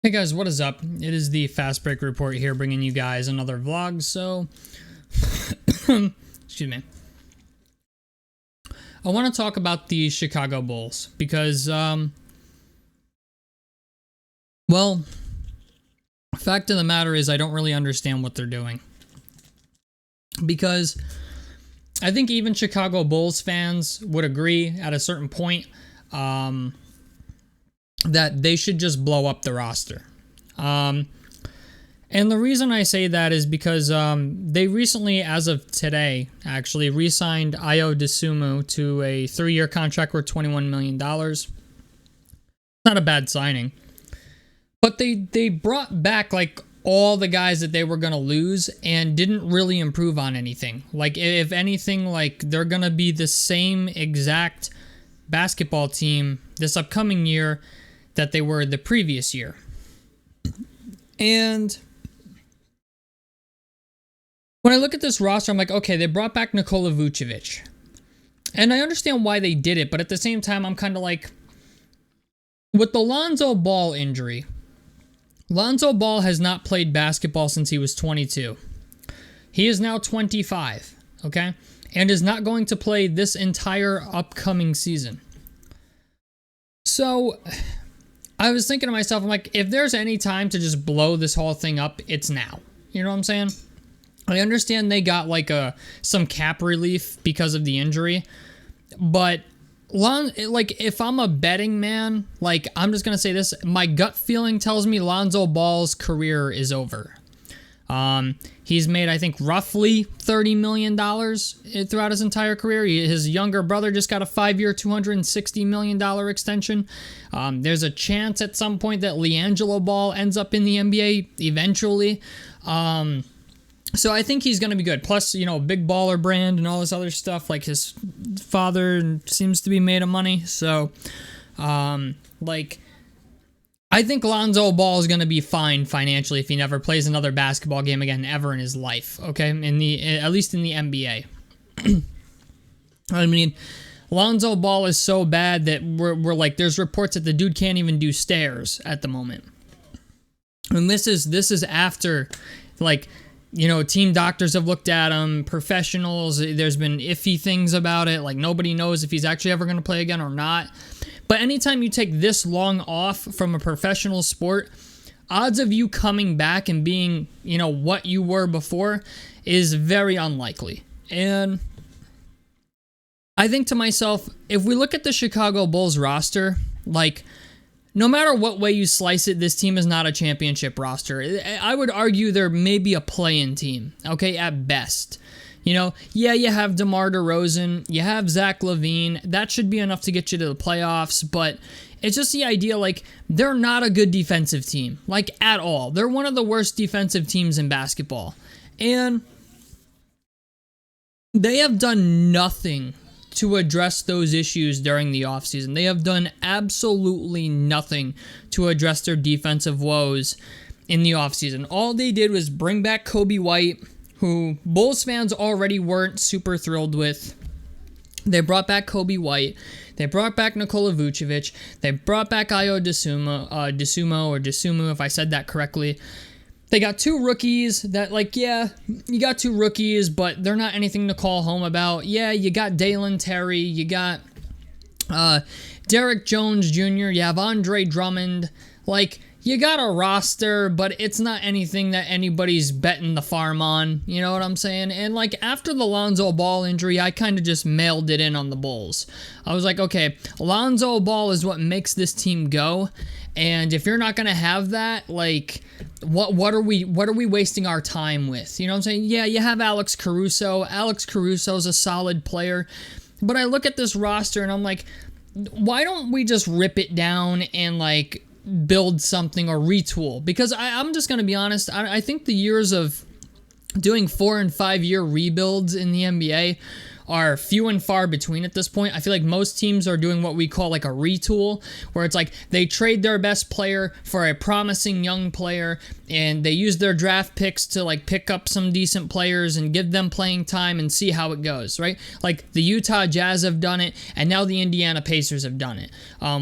Hey guys, what is up? It is the Fast Break Report here, bringing you guys another vlog. So, excuse me. I want to talk about the Chicago Bulls because, well, fact of the matter is I don't really understand what they're doing. Because I think even Chicago Bulls fans would agree at a certain point, that they should just blow up the roster. And the reason I say that is because they recently, as of today, actually re-signed Ayo Dosunmu to a 3-year contract worth $21 million. Not a bad signing. But they brought back like all the guys that they were going to lose and didn't really improve on anything. Like, if anything, like they're going to be the same exact basketball team this upcoming year that they were the previous year. And when I look at this roster, I'm like, okay, they brought back Nikola Vucevic. And I understand why they did it, but at the same time, I'm kind of like, with the Lonzo Ball injury, Lonzo Ball has not played basketball since he was 22. He is now 25, okay? And is not going to play this entire upcoming season. So I was thinking to myself, I'm like, if there's any time to just blow this whole thing up, it's now. You know what I'm saying? I understand they got like some cap relief because of the injury, but if I'm a betting man, like, I'm just gonna say this, my gut feeling tells me Lonzo Ball's career is over. He's made, I think, roughly $30 million throughout his entire career. His younger brother just got a 5-year, $260 million extension. There's a chance at some point that LiAngelo Ball ends up in the NBA eventually. So I think he's going to be good. Plus, you know, big baller brand and all this other stuff. Like, his father seems to be made of money. So, I think Lonzo Ball is going to be fine financially if he never plays another basketball game again ever in his life, okay? At least in the NBA. I mean, Lonzo Ball is so bad that we're like, there's reports that the dude can't even do stairs at the moment. And this is after, like, you know, team doctors have looked at him, professionals, there's been iffy things about it, like nobody knows if he's actually ever going to play again or not. But anytime you take this long off from a professional sport, odds of you coming back and being, you know, what you were before is very unlikely. And I think to myself, if we look at the Chicago Bulls roster, like, no matter what way you slice it, this team is not a championship roster. I would argue they're maybe a play-in team, okay, at best. You know, yeah, you have DeMar DeRozan, you have Zach LaVine. That should be enough to get you to the playoffs, but it's just the idea, like, they're not a good defensive team, like, at all. They're one of the worst defensive teams in basketball. And they have done nothing to address those issues during the offseason. They have done absolutely nothing to address their defensive woes in the offseason. All they did was bring back Kobe White, who Bulls fans already weren't super thrilled with. They brought back Kobe White. They brought back Nikola Vucevic. They brought back Ayo Dosunmu, if I said that correctly. They got 2 rookies that, like, yeah, you got 2 rookies, but they're not anything to call home about. Yeah, you got Dalen Terry. You got Derek Jones Jr. You have Andre Drummond. Like, you got a roster, but it's not anything that anybody's betting the farm on. You know what I'm saying? And, like, after the Lonzo Ball injury, I kind of just mailed it in on the Bulls. I was like, okay, Lonzo Ball is what makes this team go. And if you're not going to have that, like, what are we wasting our time with? You know what I'm saying? Yeah, you have Alex Caruso. Alex Caruso is a solid player. But I look at this roster and I'm like, why don't we just rip it down and, like, build something or retool? Because I'm just going to be honest, I think the years of doing 4 and 5 year rebuilds in the NBA are few and far between at this point. I feel like most teams are doing what we call like a retool, where it's like they trade their best player for a promising young player, and they use their draft picks to like pick up some decent players and give them playing time and see how it goes, right? Like the Utah Jazz have done it, and now the Indiana Pacers have done it,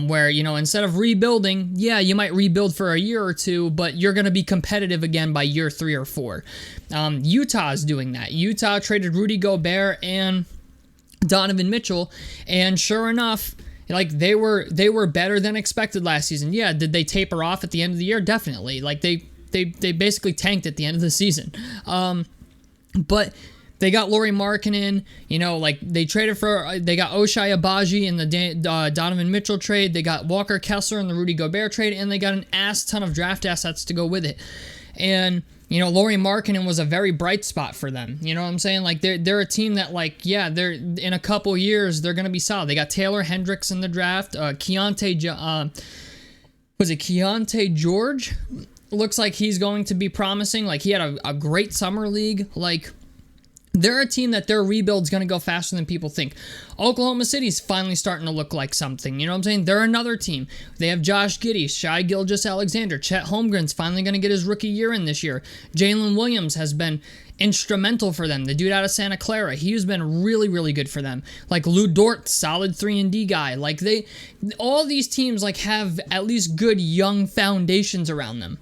where, you know, instead of rebuilding, yeah, you might rebuild for a year or two, but you're going to be competitive again by year 3 or 4. Utah's doing that. Utah traded Rudy Gobert and Donovan Mitchell, and sure enough, like they were better than expected last season. Yeah, did they taper off at the end of the year? Definitely. Like they basically tanked at the end of the season. But they got Lauri Markkanen, you know, like they got Ochai Agbaji in the Donovan Mitchell trade. They got Walker Kessler in the Rudy Gobert trade, and they got an ass ton of draft assets to go with it. And, you know, Lauri Markkanen was a very bright spot for them. You know what I'm saying? Like they're a team that, like, yeah, they're in a couple years they're gonna be solid. They got Taylor Hendricks in the draft. Keontae George looks like he's going to be promising. Like he had a great summer league. Like they're a team that their rebuild's going to go faster than people think. Oklahoma City's finally starting to look like something. You know what I'm saying? They're another team. They have Josh Giddey, Shai Gilgeous-Alexander. Chet Holmgren's finally going to get his rookie year in this year. Jalen Williams has been instrumental for them. The dude out of Santa Clara, he's been really, really good for them. Like Lou Dort, solid 3-and-D guy. Like all these teams like have at least good young foundations around them.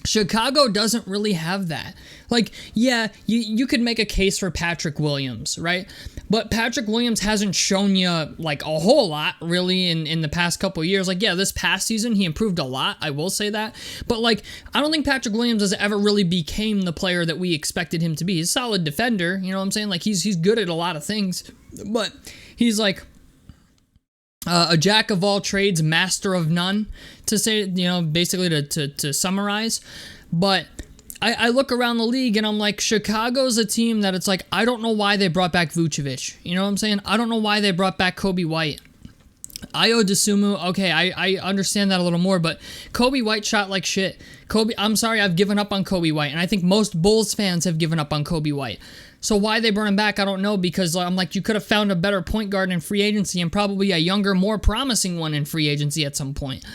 Chicago doesn't really have that. Like, yeah, you could make a case for Patrick Williams, right? But Patrick Williams hasn't shown you, like, a whole lot, really, in the past couple of years. Like, yeah, this past season, he improved a lot, I will say that. But, like, I don't think Patrick Williams has ever really became the player that we expected him to be. He's a solid defender, you know what I'm saying? Like, he's good at a lot of things. But he's, like, a jack of all trades, master of none, to say, you know, basically to summarize. But I look around the league and I'm like, Chicago's a team that it's like, I don't know why they brought back Vucevic. You know what I'm saying? I don't know why they brought back Kobe White. Ayo Dosunmu, okay, I understand that a little more, but Kobe White shot like shit. I'm sorry, I've given up on Kobe White, and I think most Bulls fans have given up on Kobe White. So why they brought him back, I don't know, because I'm like, you could have found a better point guard in free agency and probably a younger, more promising one in free agency at some point.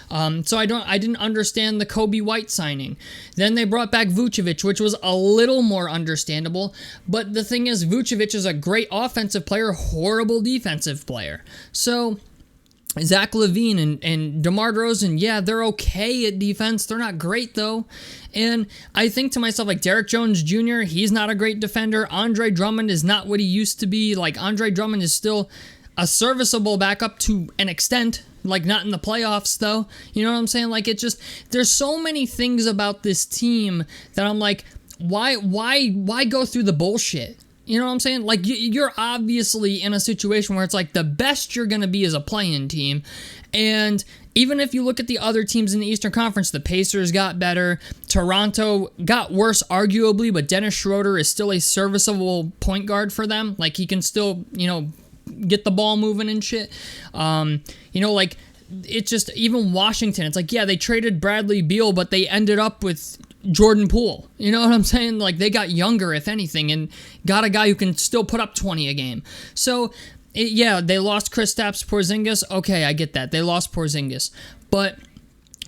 So I didn't understand the Kobe White signing. Then they brought back Vucevic, which was a little more understandable. But the thing is, Vucevic is a great offensive player, horrible defensive player. So Zach LaVine and DeMar DeRozan, yeah, they're okay at defense. They're not great, though. And I think to myself, like, Derrick Jones Jr., he's not a great defender. Andre Drummond is not what he used to be. Like, Andre Drummond is still a serviceable backup to an extent. Like, not in the playoffs, though. You know what I'm saying? Like, it's just, there's so many things about this team that I'm like, why go through the bullshit? You know what I'm saying? Like, you're obviously in a situation where it's like the best you're going to be is a play-in team. And even if you look at the other teams in the Eastern Conference, the Pacers got better. Toronto got worse, arguably, but Dennis Schroeder is still a serviceable point guard for them. Like, he can still, you know, get the ball moving and shit. You know, like, it's just, even Washington, it's like, yeah, they traded Bradley Beal, but they ended up with Jordan Poole. You know what I'm saying? Like, they got younger, if anything, and got a guy who can still put up 20 a game. So, yeah, they lost Kristaps Porzingis. Okay, I get that. They lost Porzingis. But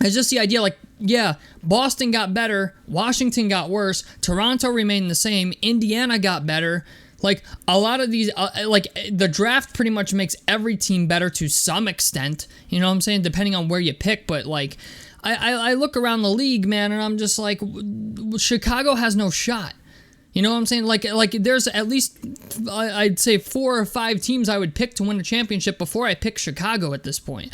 it's just the idea, like, yeah, Boston got better, Washington got worse, Toronto remained the same, Indiana got better. Like, a lot of these, like, the draft pretty much makes every team better to some extent. You know what I'm saying? Depending on where you pick, but, like, I look around the league, man, and I'm just like, Chicago has no shot. You know what I'm saying? Like there's at least, I'd say 4 or 5 teams I would pick to win a championship before I pick Chicago at this point.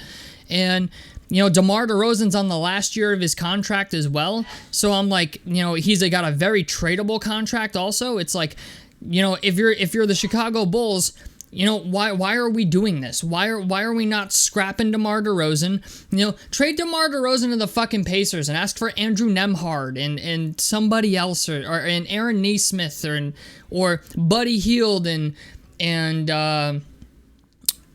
And, you know, DeMar DeRozan's on the last year of his contract as well. So I'm like, you know, he's got a very tradable contract also. It's like, you know, if you're the Chicago Bulls, you know, why are we doing this? Why are we not scrapping DeMar DeRozan? You know, trade DeMar DeRozan to the fucking Pacers and ask for Andrew Nembhard and somebody else or and Aaron Naismith or Buddy Hield and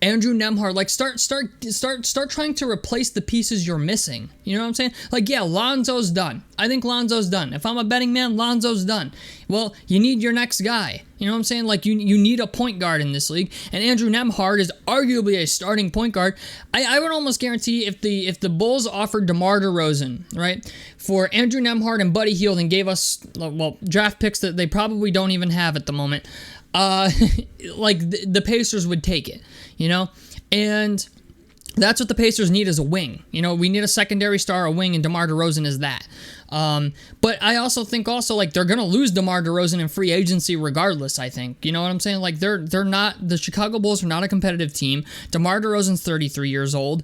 Andrew Nembhard, like start trying to replace the pieces you're missing. You know what I'm saying? Like, yeah, Lonzo's done. I think Lonzo's done. If I'm a betting man, Lonzo's done. Well, you need your next guy. You know what I'm saying? Like, you need a point guard in this league, and Andrew Nembhard is arguably a starting point guard. I would almost guarantee if the Bulls offered DeMar DeRozan, right, for Andrew Nembhard and Buddy Hield and gave us, well, draft picks that they probably don't even have at the moment, like the Pacers would take it, you know? And that's what the Pacers need, is a wing. You know, we need a secondary star, a wing, and DeMar DeRozan is that. But I also think like they're gonna lose DeMar DeRozan in free agency regardless. I think, you know what I'm saying? Like they're not, the Chicago Bulls are not a competitive team. DeMar DeRozan's 33 years old.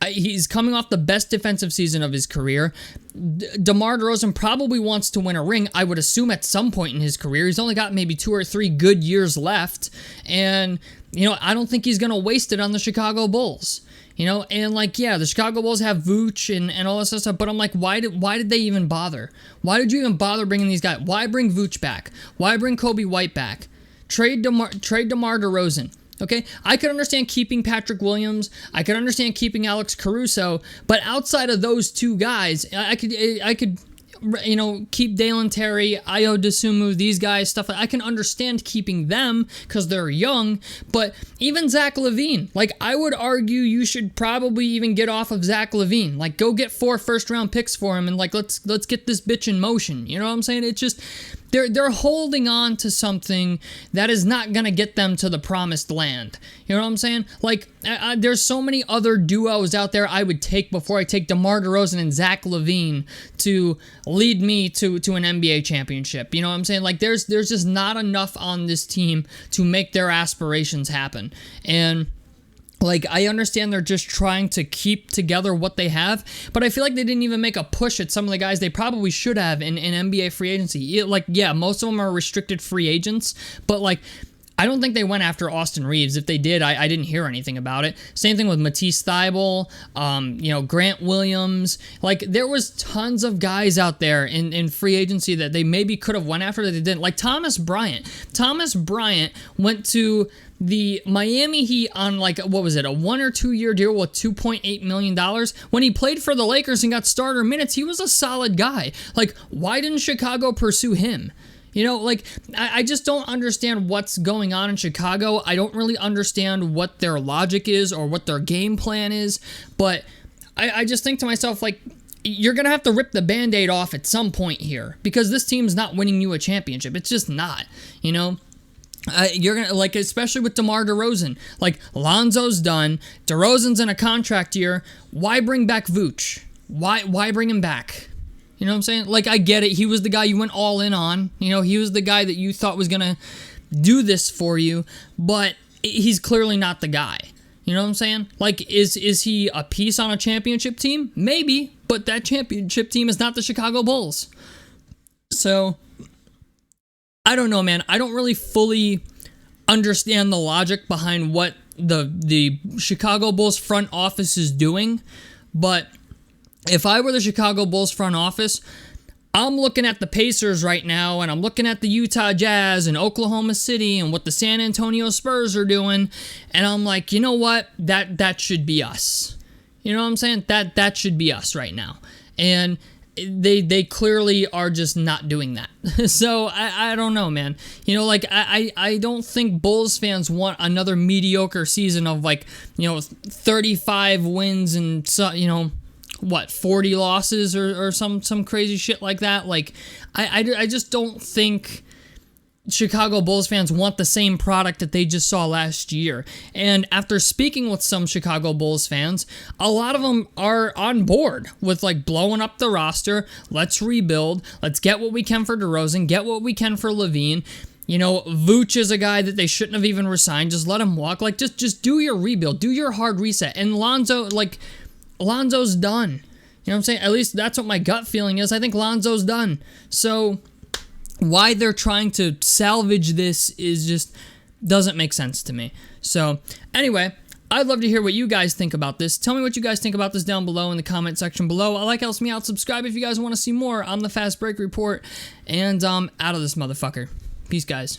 He's coming off the best defensive season of his career. DeMar DeRozan probably wants to win a ring, I would assume, at some point in his career. He's only got maybe 2 or 3 good years left. And, you know, I don't think he's going to waste it on the Chicago Bulls. You know, and like, yeah, the Chicago Bulls have Vooch and all this stuff, but I'm like, why did they even bother? Why did you even bother bringing these guys? Why bring Vooch back? Why bring Kobe White back? Trade DeMar DeRozan. Okay, I could understand keeping Patrick Williams. I could understand keeping Alex Caruso, but outside of those 2 guys, I could, you know, keep Dalen Terry, Ayo Dosunmu, these guys, stuff. I can understand keeping them because they're young, but even Zach LaVine, like, I would argue you should probably even get off of Zach LaVine. Like, go get 4 first-round picks for him, and like, let's get this bitch in motion. You know what I'm saying? It's just, they're holding on to something that is not going to get them to the promised land. You know what I'm saying? Like, there's so many other duos out there I would take before I take DeMar DeRozan and Zach LaVine to lead me to an NBA championship. You know what I'm saying? Like, there's just not enough on this team to make their aspirations happen. And like, I understand they're just trying to keep together what they have, but I feel like they didn't even make a push at some of the guys they probably should have in NBA free agency. Like, yeah, most of them are restricted free agents, but like, I don't think they went after Austin Reeves. If they did, I didn't hear anything about it. Same thing with Matisse Thybulle, you know, Grant Williams. Like, there was tons of guys out there in free agency that they maybe could have went after that they didn't. Like Thomas Bryant. Thomas Bryant went to the Miami Heat on, like, what was it, a 1 or 2 year deal with $2.8 million. When he played for the Lakers and got starter minutes, he was a solid guy. Like, why didn't Chicago pursue him? You know, like, I just don't understand what's going on in Chicago. I don't really understand what their logic is or what their game plan is, but I just think to myself, like, you're going to have to rip the Band-Aid off at some point here, because this team's not winning you a championship. It's just not, you know? You're gonna, like, especially with DeMar DeRozan, like, Lonzo's done, DeRozan's in a contract year. Why bring back Vooch? Why bring him back? You know what I'm saying? Like, I get it. He was the guy you went all in on. You know, he was the guy that you thought was going to do this for you, but he's clearly not the guy. You know what I'm saying? Like, is he a piece on a championship team? Maybe, but that championship team is not the Chicago Bulls. So, I don't know, man. I don't really fully understand the logic behind what the Chicago Bulls front office is doing, but if I were the Chicago Bulls front office, I'm looking at the Pacers right now, and I'm looking at the Utah Jazz and Oklahoma City and what the San Antonio Spurs are doing, and I'm like, you know what? That should be us. You know what I'm saying? That should be us right now. And they clearly are just not doing that. So I don't know, man. You know, like, I don't think Bulls fans want another mediocre season of, like, you know, 35 wins and, so, you know, what, 40 losses or some crazy shit like that. Like, I just don't think Chicago Bulls fans want the same product that they just saw last year. And after speaking with some Chicago Bulls fans, a lot of them are on board with, like, blowing up the roster. Let's rebuild. Let's get what we can for DeRozan, get what we can for LaVine. You know, Vooch is a guy that they shouldn't have even resigned. Just let him walk. Like, just do your rebuild. Do your hard reset. And Lonzo's done. You know what I'm saying? At least that's what my gut feeling is. I think Lonzo's done. So why they're trying to salvage this is just doesn't make sense to me. So anyway, I'd love to hear what you guys think about this. Tell me what you guys think about this down below in the comment section below. Helps me out. Subscribe if you guys want to see more. I'm the Fast Break Report, and I'm out of this motherfucker. Peace, guys.